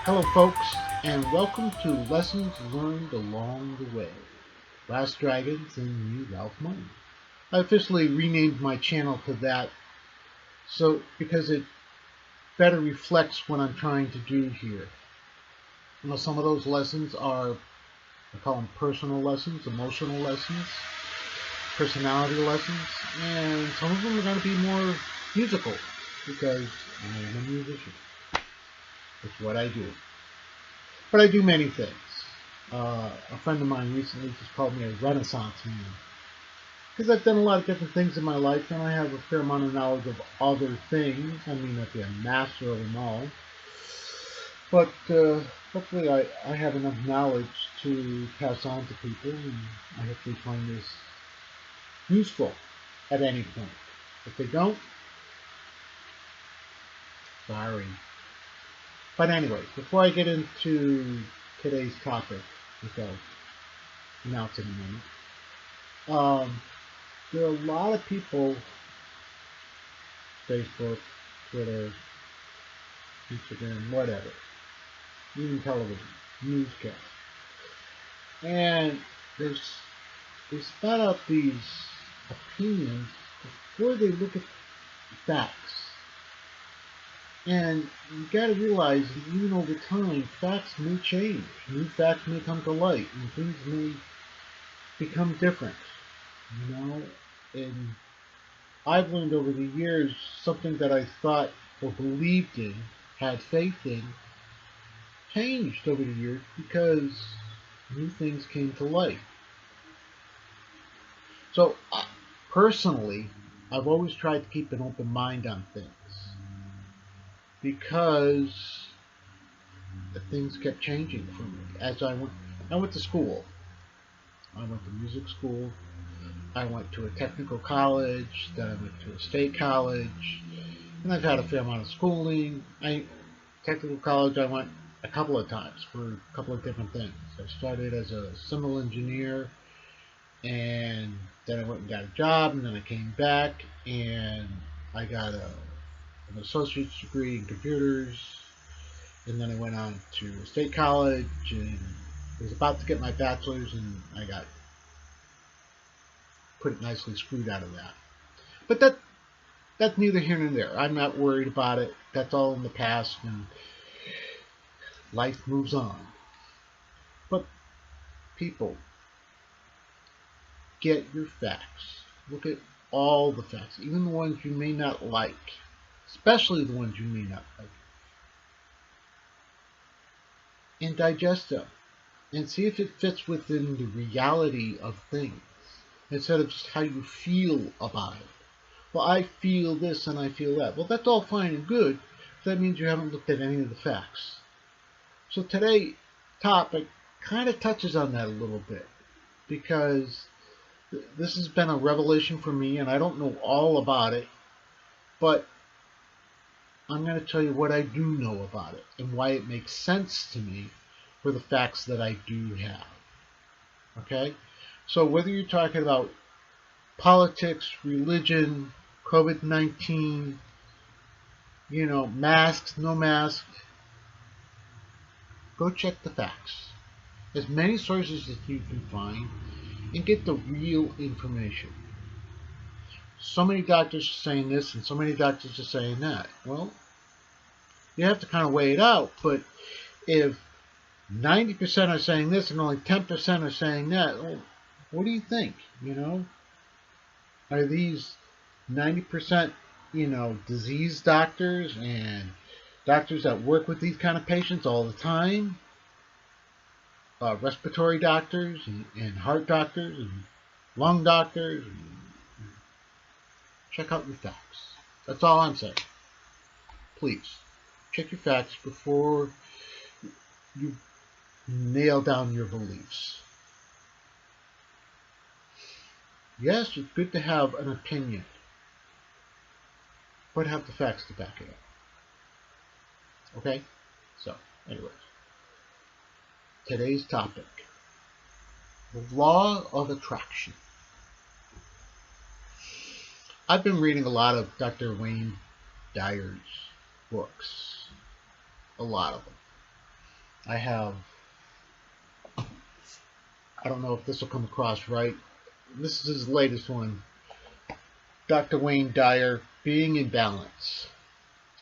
Hello, folks, and welcome to Lessons Learned Along the Way. Last Dragons and New Ralph Money. I officially renamed my channel to that because it better reflects what I'm trying to do here. Some of those lessons are, I call them personal lessons, emotional lessons, personality lessons, and some of them are going to be more musical because I am a musician. It's what I do. But I do many things. A friend of mine recently just called me a Renaissance man because I've done a lot of different things in my life and I have a fair amount of knowledge of other things. I mean, not be a master of them all, but hopefully I have enough knowledge to pass on to people, and I hopefully find this useful at any point. If they don't, sorry. But anyway, before I get into today's topic, which I'll announce in a minute, there are a lot of people, Facebook, Twitter, Instagram, whatever, even television, newscasts, and they spout out these opinions before they look at facts. And you got to realize that even over time, facts may change. New facts may come to light, and things may become different. And I've learned over the years something that I thought or believed in, had faith in, changed over the years because new things came to light. So, personally, I've always tried to keep an open mind on things because things kept changing for me as I went to school. I went to music school. I went to a technical college. Then I went to a state college. And I've had a fair amount of schooling. Technical college I went a couple of times for a couple of different things. I started as a civil engineer, and then I went and got a job, and then I came back and I got an associate's degree in computers, and then I went on to state college and was about to get my bachelor's, and I got, put it nicely, screwed out of that. But that's neither here nor there. I'm not worried about it. That's all in the past, and life moves on. But people, get your facts. Look at all the facts, even the ones you may not like, especially the ones you may not like, and digest them and see if it fits within the reality of things instead of just how you feel about it. Well, I feel this and I feel that. Well, that's all fine and good. That means you haven't looked at any of the facts. So today's topic kind of touches on that a little bit because this has been a revelation for me, and I don't know all about it, but I'm going to tell you what I do know about it and why it makes sense to me for the facts that I do have. Okay? So whether you're talking about politics, religion, COVID-19, masks, no masks, go check the facts. As many sources as you can find and get the real information. So many doctors are saying this and so many doctors are saying that. Well, you have to kind of weigh it out, but if 90% are saying this and only 10% are saying that, well, what do you think? Are these 90%, disease doctors and doctors that work with these kind of patients all the time? Respiratory doctors and heart doctors and lung doctors. Check out your facts. That's all I'm saying. Please, check your facts before you nail down your beliefs. Yes, it's good to have an opinion, but have the facts to back it up. Okay? So, anyways, today's topic, the law of attraction. I've been reading a lot of Dr. Wayne Dyer's books. A lot of them. I have, I don't know if this will come across right. This is his latest one. Dr. Wayne Dyer, Being in Balance.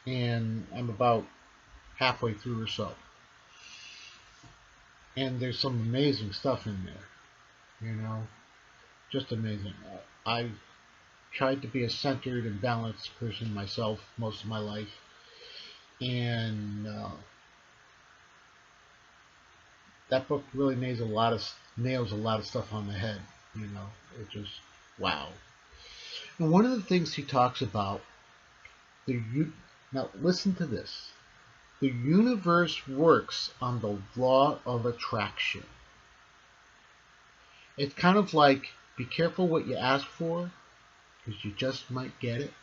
And I'm about halfway through or so. And there's some amazing stuff in there, just amazing. I tried to be a centered and balanced person myself most of my life. And that book really nails a lot of stuff on the head. It just, wow. And one of the things he talks about, now listen to this. The universe works on the law of attraction. It's kind of like, be careful what you ask for, because you just might get it.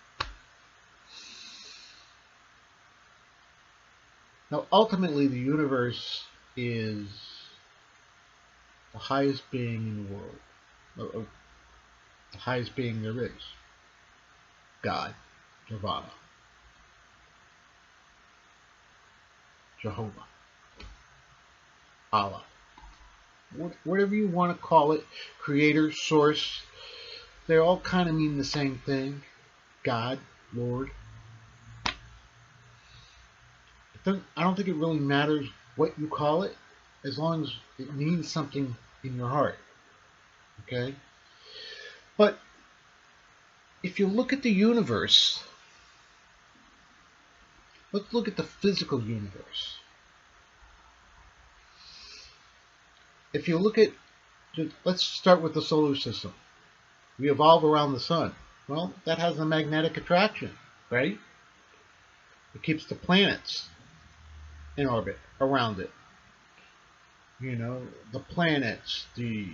Now, ultimately, the universe is the highest being in the world, the highest being there is. God, Nirvana, Jehovah, Allah, whatever you want to call it, creator, source, they all kind of mean the same thing. God, Lord. I don't think it really matters what you call it, as long as it means something in your heart. Okay? But if you look at the universe, let's look at the physical universe. If you look at, let's start with the solar system. We evolve around the sun. Well, that has a magnetic attraction, right? It keeps the planets in orbit around it. The planets, the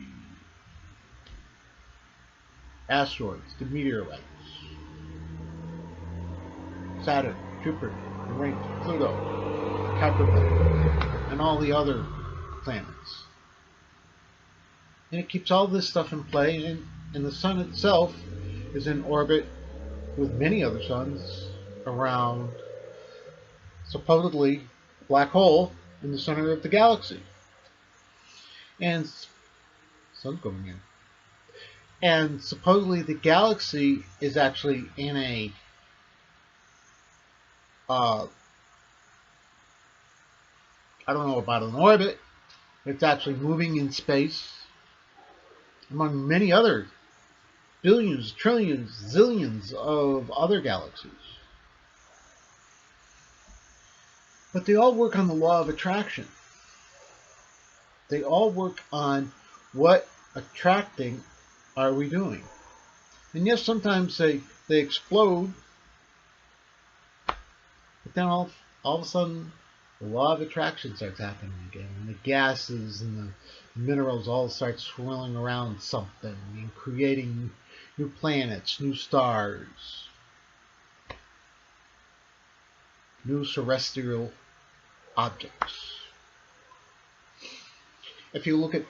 asteroids, the meteorites, Saturn, Jupiter, Uranus, Pluto, Kuiper, and all the other planets. And it keeps all this stuff in play, and the sun itself is in orbit with many other suns around, supposedly, a black hole in the center of the galaxy. And sun's going in. And supposedly the galaxy is actually in a I don't know about an orbit. It's actually moving in space among many other billions, trillions, zillions of other galaxies. But they all work on the law of attraction. They all work on what attracting are we doing. And yes, sometimes they explode, but then all of a sudden the law of attraction starts happening again, and the gases and the minerals all start swirling around something and creating new planets, new stars, new celestial objects. If you look at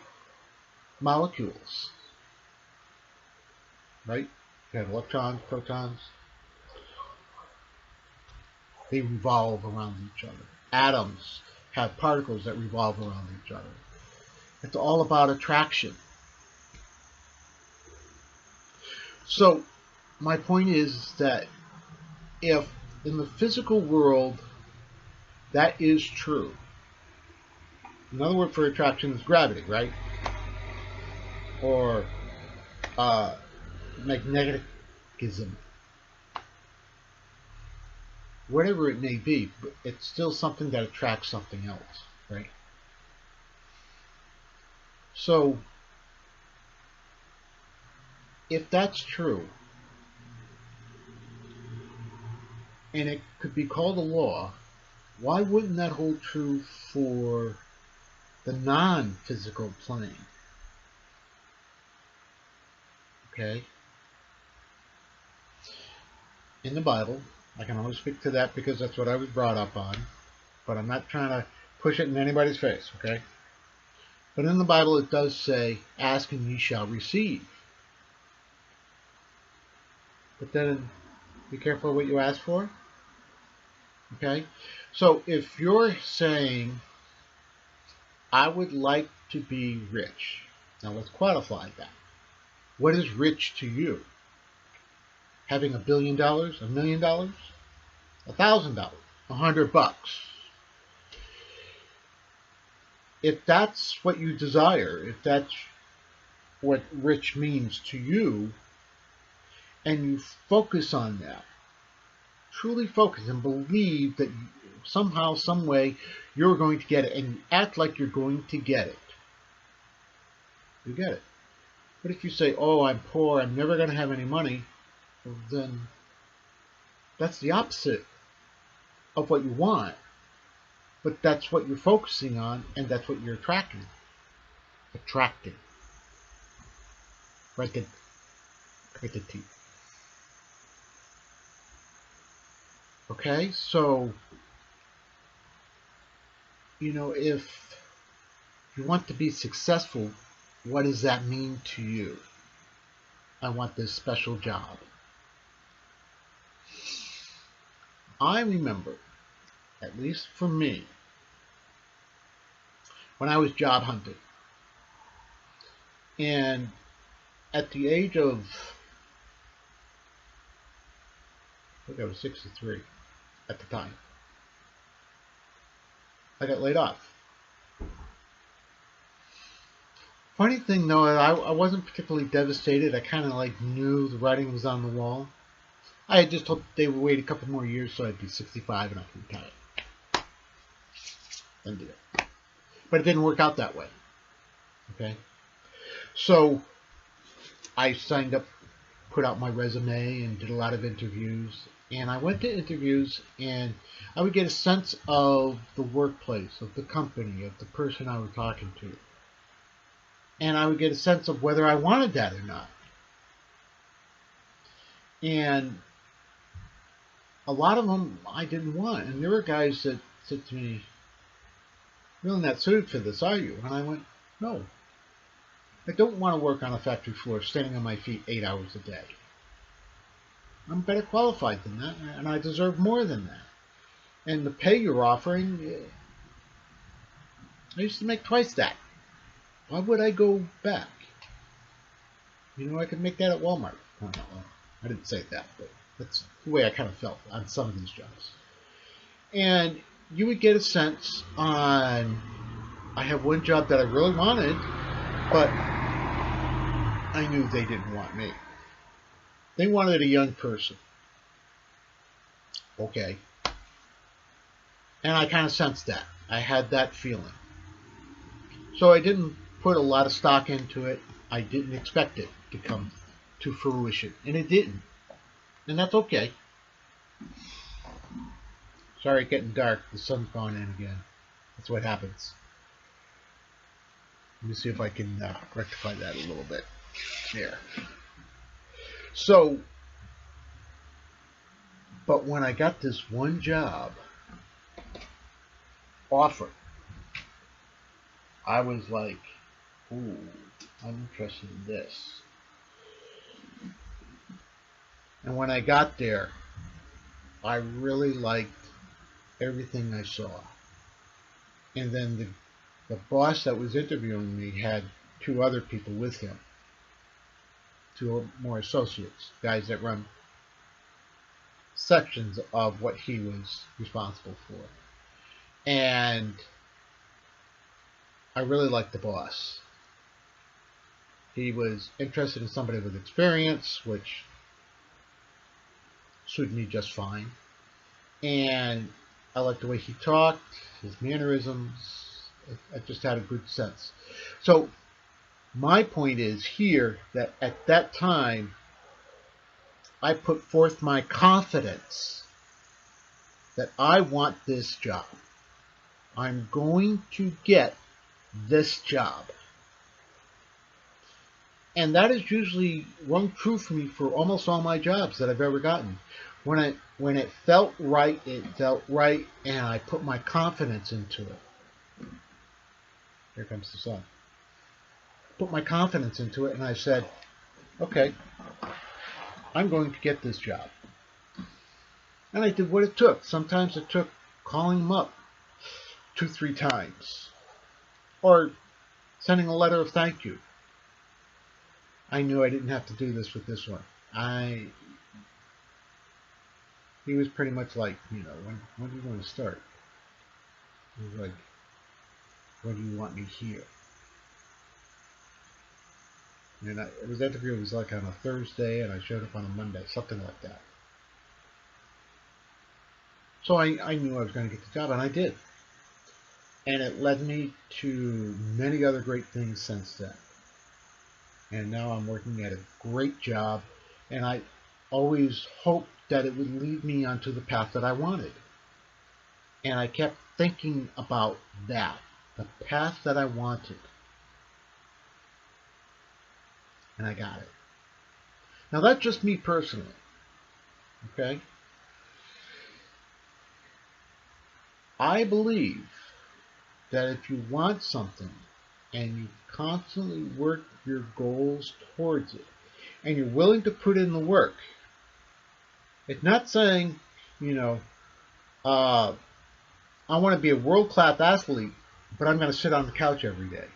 molecules, right? You have electrons, protons. They revolve around each other. Atoms have particles that revolve around each other. It's all about attraction. So, my point is that if in the physical world that is true, another word for attraction is gravity, right? Or magnetism. Whatever it may be, but it's still something that attracts something else, right? So, if that's true, and it could be called a law, why wouldn't that hold true for the non-physical plane? Okay? In the Bible, I can only speak to that because that's what I was brought up on, but I'm not trying to push it in anybody's face, okay? But in the Bible it does say, ask and ye shall receive. But then, be careful what you ask for. Okay? So if you're saying I would like to be rich. Now let's qualify that. What is rich to you? Having $1 billion, $1 million, $1,000, $100. If that's what you desire, if that's what rich means to you, and you focus on that, truly focus and believe that somehow, some way, you're going to get it, and you act like you're going to get it, you get it. But if you say, oh, I'm poor, I'm never going to have any money, well, then that's the opposite of what you want. But that's what you're focusing on, and that's what you're attracting. Attracting. Cricket. Cricket teeth. Okay, so, if you want to be successful, what does that mean to you? I want this special job. I remember, at least for me, when I was job hunting, and at the age of, I think I was 63 at the time, I got laid off. Funny thing though, I wasn't particularly devastated. I kind of knew the writing was on the wall. I had just hoped they would wait a couple more years so I'd be 65 and I could retire. Done deal. But it didn't work out that way. Okay? So I signed up, put out my resume, and did a lot of interviews. And I went to interviews, and I would get a sense of the workplace, of the company, of the person I was talking to. And I would get a sense of whether I wanted that or not. And a lot of them I didn't want. And there were guys that said to me, "You're really not suited for this, are you?" And I went, "No. I don't want to work on a factory floor standing on my feet 8 hours a day. I'm better qualified than that, and I deserve more than that. And the pay you're offering, I used to make twice that. Why would I go back? I could make that at Walmart." Well, I didn't say that, but that's the way I kind of felt on some of these jobs. And you would get a sense on, I have one job that I really wanted, but I knew they didn't want me. They wanted a young person. Okay. And I kind of sensed that. I had that feeling. So I didn't put a lot of stock into it. I didn't expect it to come to fruition. And it didn't. And that's okay. Sorry, it's getting dark. The sun's gone in again. That's what happens. Let me see if I can rectify that a little bit. There. So, but when I got this one job offer, I was like, ooh, I'm interested in this. And when I got there, I really liked everything I saw. And then the boss that was interviewing me had 2 other people with him, 2 more associates, guys that run sections of what he was responsible for. And I really liked the boss. He was interested in somebody with experience, which suited me just fine. And I liked the way he talked, his mannerisms. I just had a good sense. So my point is here that at that time, I put forth my confidence that I want this job. I'm going to get this job. And that has usually rung true for me for almost all my jobs that I've ever gotten. When it felt right, and I put my confidence into it. Here comes the sun. Put my confidence into it, and I said, okay, I'm going to get this job. And I did what it took. Sometimes it took calling them up 2-3 times. or sending a letter of thank you. I knew I didn't have to do this with this one. He was pretty much like, when do you want to start? He was like, when do you want me here? And his interview was like on a Thursday, and I showed up on a Monday, something like that. So I knew I was going to get the job, and I did. And it led me to many other great things since then. And now I'm working at a great job, and I always hoped that it would lead me onto the path that I wanted. And I kept thinking about that, the path that I wanted. And I got it. Now that's just me personally, okay? I believe that if you want something and you constantly work your goals towards it and you're willing to put in the work, it's not saying, I want to be a world-class athlete, but I'm going to sit on the couch every day.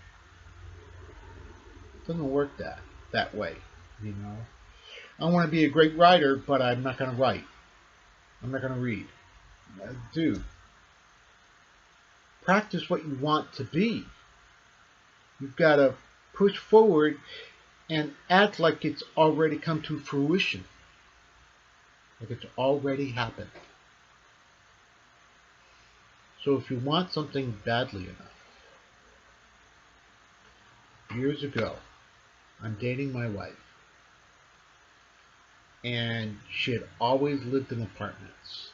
It doesn't work that way, I want to be a great writer, but I'm not going to write. I'm not going to read. Dude, practice what you want to be. You've got to push forward and act like it's already come to fruition, like it's already happened. So if you want something badly enough, years ago, I'm dating my wife, and she had always lived in apartments.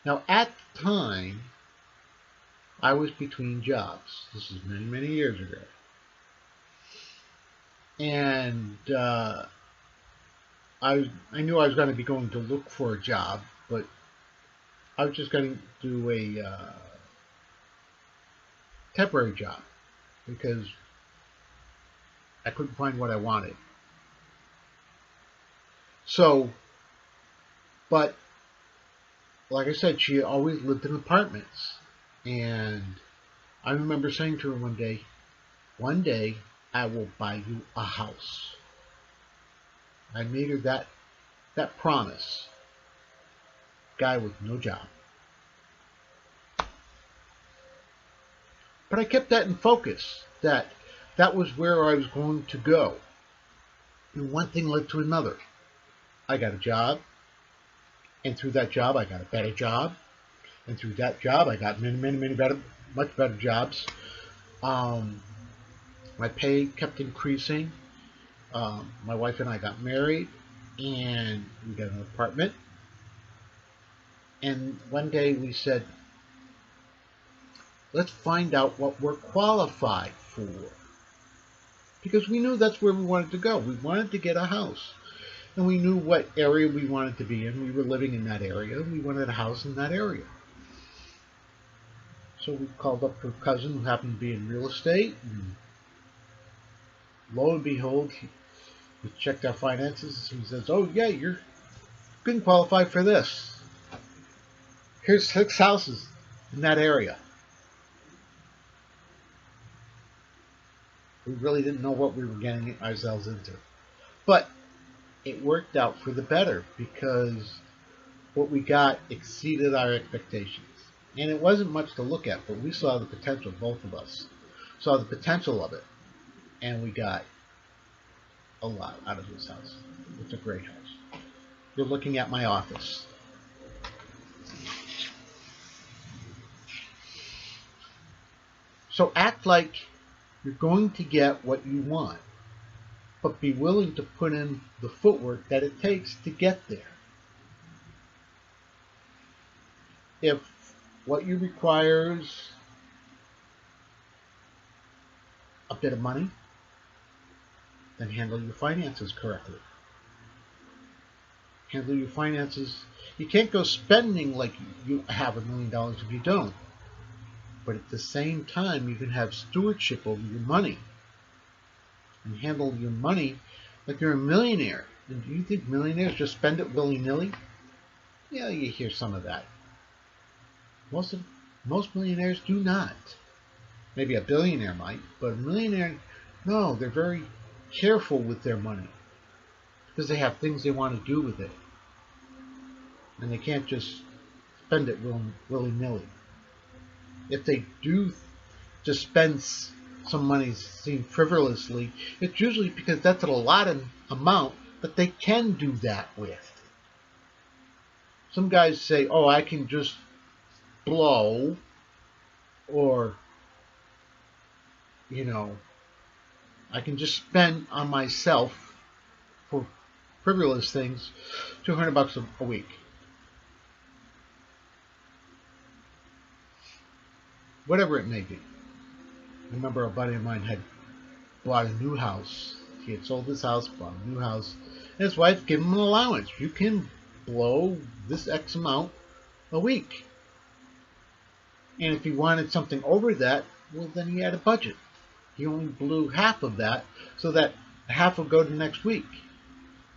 Now at the time, I was between jobs. This is many, many years ago. And I knew I was going to be going to look for a job, but I was just going to do a temporary job because I couldn't find what I wanted. So, but like I said, she always lived in apartments. And I remember saying to her one day I will buy you a house. I made her that promise. Guy with no job. But I kept that in focus, that was where I was going to go. And one thing led to another. I got a job, and through that job I got a better job, and through that job I got many, many, many better, much better jobs. My pay kept increasing. My wife and I got married, and we got an apartment. And one day we said, let's find out what we're qualified for. Because we knew that's where we wanted to go. We wanted to get a house. And we knew what area we wanted to be in. We were living in that area. We wanted a house in that area. So we called up her cousin who happened to be in real estate. And lo and behold, we checked our finances. He says, oh yeah, you're good and qualified for this. Here's 6 houses in that area. We really didn't know what we were getting ourselves into. But it worked out for the better because what we got exceeded our expectations. And it wasn't much to look at, but we saw the potential, both of us saw the potential of it. And we got a lot out of this house. It's a great house. You're looking at my office. So act like you're going to get what you want, but be willing to put in the footwork that it takes to get there. If what you require is a bit of money, then handle your finances correctly. Handle your finances. You can't go spending like you have $1 million if you don't. But at the same time, you can have stewardship over your money and handle your money like you're a millionaire. And do you think millionaires just spend it willy-nilly? Yeah, you hear some of that. Most millionaires do not. Maybe a billionaire might, but a millionaire, no, they're very careful with their money because they have things they want to do with it. And they can't just spend it willy-nilly. If they do just spend some money seen frivolously, it's usually because that's a lot of amount that they can do that with. Some guys say, oh, I can just blow, or, you know, I can just spend on myself for frivolous things $200 a week. Whatever it may be. I remember a buddy of mine had bought a new house. He had sold his house, bought a new house, and his wife gave him an allowance. You can blow this X amount a week. And if he wanted something over that, well, then he had a budget. He only blew half of that, so that half would go to next week.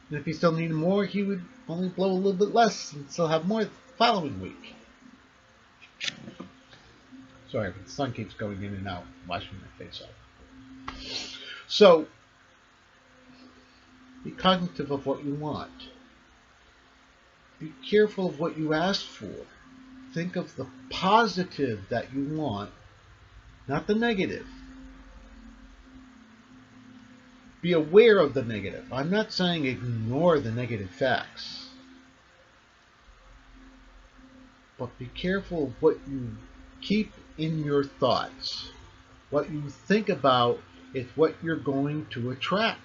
And if he still needed more, he would only blow a little bit less and still have more the following week. Sorry, but the sun keeps going in and out, washing my face off. So, be cognitive of what you want. Be careful of what you ask for. Think of the positive that you want, not the negative. Be aware of the negative. I'm not saying ignore the negative facts. But be careful of what you keep in your thoughts. What you think about is what you're going to attract.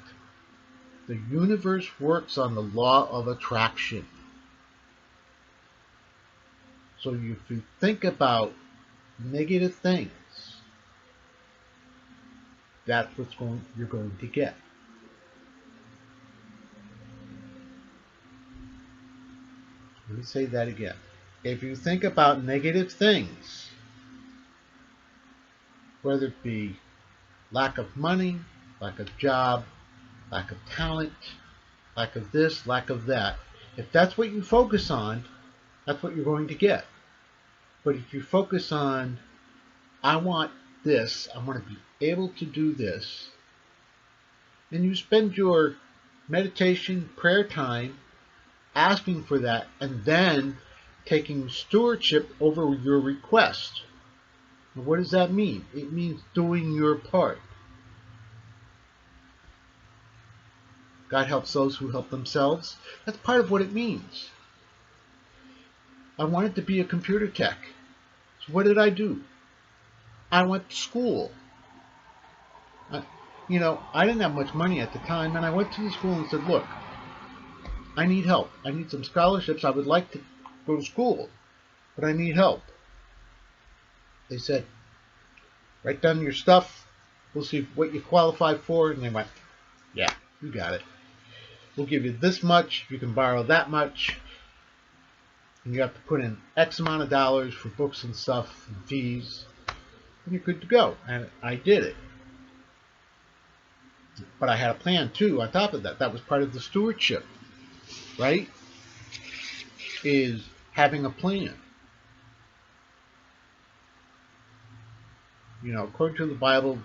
The universe works on the law of attraction. So if you think about negative things, that's you're going to get. Let me say that again. If you think about negative things, whether it be lack of money, lack of job, lack of talent, lack of this, lack of that, if that's what you focus on, that's what you're going to get. But if you focus on, I want this, I want to be able to do this, and you spend your meditation, prayer time asking for that, and then taking stewardship over your request. Now, what does that mean? It means doing your part. God helps those who help themselves. That's part of what it means. I wanted to be a computer tech. So what did I do? I went to school. I didn't have much money at the time, and I went to the school and said, look, I need help. I need some scholarships. I would like to go to school, but I need help. They said, write down your stuff. We'll see what you qualify for. And they went, yeah, you got it. We'll give you this much. You can borrow that much. And you have to put in X amount of dollars for books and stuff and fees. And you're good to go. And I did it. But I had a plan too on top of that. That was part of the stewardship, right? Is having a plan. According to the Bible,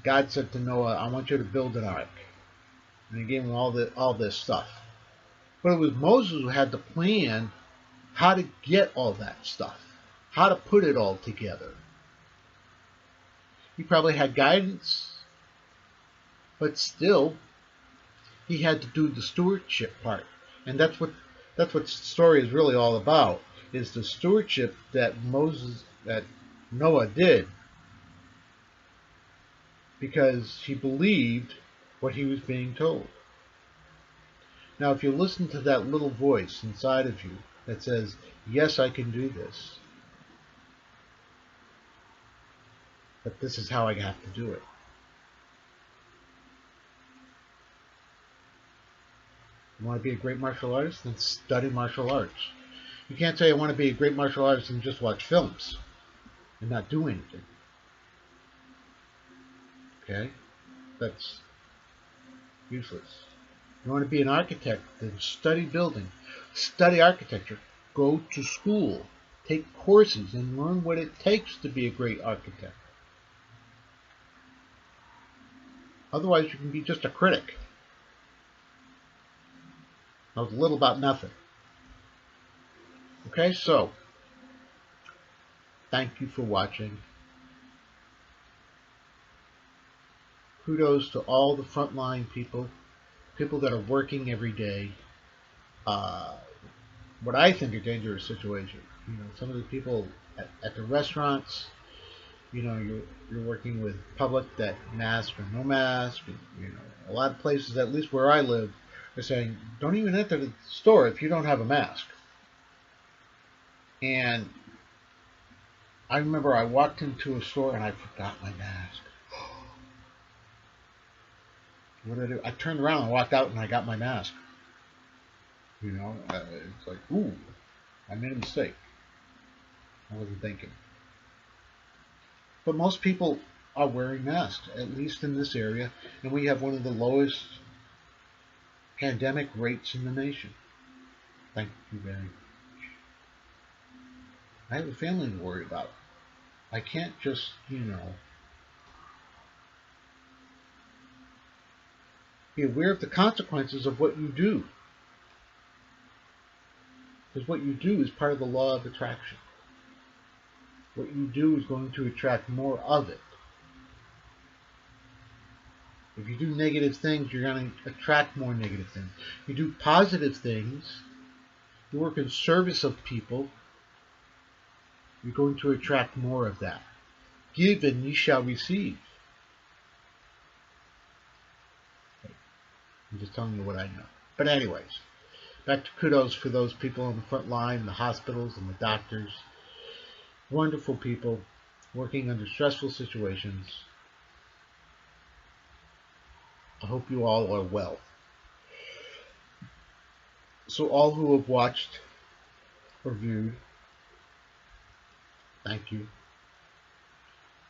God said to Noah, I want you to build an ark. And he gave him all this stuff. But it was Moses who had to plan how to get all that stuff, how to put it all together. He probably had guidance, but still, he had to do the stewardship part. And that's what the story is really all about, is the stewardship that Noah did, because he believed what he was being told. Now, if you listen to that little voice inside of you that says, yes, I can do this, but this is how I have to do it. You want to be a great martial artist? Then study martial arts. You can't say I want to be a great martial artist and just watch films and not do anything. Okay? That's useless. You want to be an architect? Then study building. Study architecture. Go to school. Take courses and learn what it takes to be a great architect. Otherwise, you can be just a critic. Knows little about nothing. Okay, so thank you for watching. Kudos to all the frontline people, people that are working every day. What I think are dangerous situations. Some of the people at the restaurants. You're working with public that mask or no mask. A lot of places, at least where I live, are saying don't even enter the store if you don't have a mask. And I remember I walked into a store and I forgot my mask. What did I do? I turned around and walked out and I got my mask. It's like, ooh, I made a mistake. I wasn't thinking. But most people are wearing masks, at least in this area, and we have one of the lowest pandemic rates in the nation. Thank you very much. I have a family to worry about. I can't just, be aware of the consequences of what you do. Because what you do is part of the law of attraction. What you do is going to attract more of it. If you do negative things, you're going to attract more negative things. If you do positive things, you work in service of people, you're going to attract more of that. Give and ye shall receive. I'm just telling you what I know. But anyways, back to kudos for those people on the front line, the hospitals and the doctors. Wonderful people working under stressful situations. I hope you all are well. So all who have watched or viewed, thank you.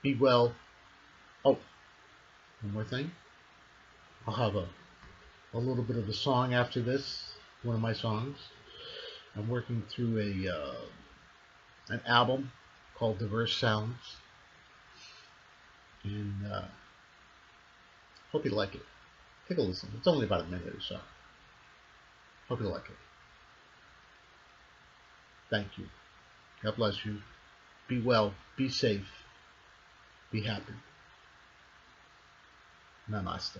Be well. Oh, one more thing. I'll have a little bit of a song after this, one of my songs. I'm working through an album called Diverse Sounds, and hope you like it. Take a listen. It's only about a minute or so. Hope you like it. Thank you. God bless you. Be well. Be safe. Be happy. Namaste.